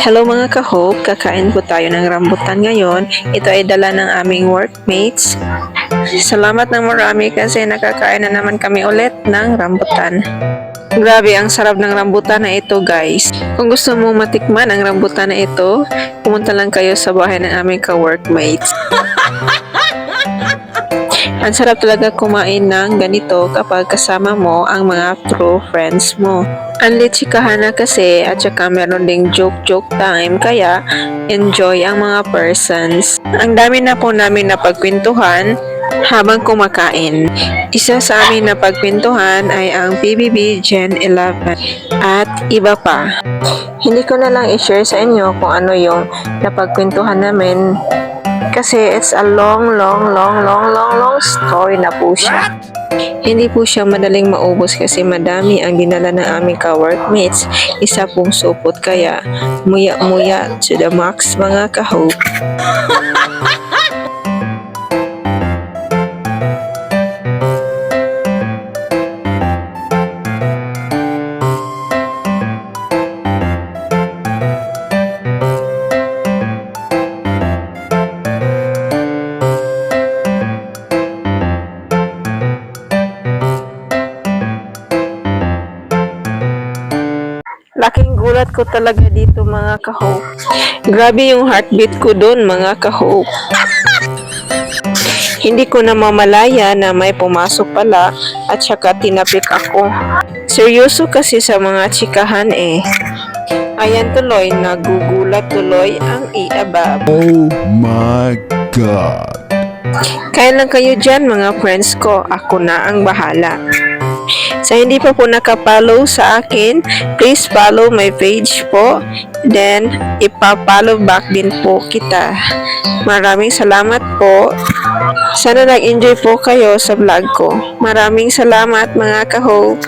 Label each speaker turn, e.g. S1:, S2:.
S1: Hello mga ka-hope, kakain po tayo ng rambutan ngayon. Ito ay dala ng aming workmates. Salamat ng marami kasi nakakain na naman kami ulit ng rambutan. Grabe, ang sarap ng rambutan na ito guys. Kung gusto mong matikman ang rambutan na ito, pumunta lang kayo sa bahay ng aming ka-workmates. Ang sarap talaga kumain ng ganito kapag kasama mo ang mga true friends mo. Ang litsikahan na kasi at saka meron ding joke-joke time kaya enjoy ang mga persons. Ang dami na po namin napagkwentuhan habang kumakain. Isa sa amin na pagkwentuhan ay ang PBB Gen 11 at iba pa. Hindi ko na lang i-share sa inyo kung ano yung napagkwentuhan namin kasi it's a long story na po siya. Hindi po siya madaling maubos kasi madami ang dinala ng aming ka-workmates. Isa pong supot kaya muya-muya to the max mga ka-hope. Laking gulat ko talaga dito mga ka-hope. Grabe yung heartbeat ko doon mga ka-hope. Hindi ko na mamalaya na may pumasok pala at saka tinapik ako. Seryoso kasi sa mga chikahan eh. Ayan tuloy, nagugulat tuloy ang iabab.
S2: Oh my God!
S1: Kaya lang kayo dyan mga friends ko, ako na ang bahala. Sa hindi pa po nakapollow sa akin, please follow my page po. Then, ipapollow back din po kita. Maraming salamat po. Sana nag-enjoy po kayo sa vlog ko. Maraming salamat mga ka-hope.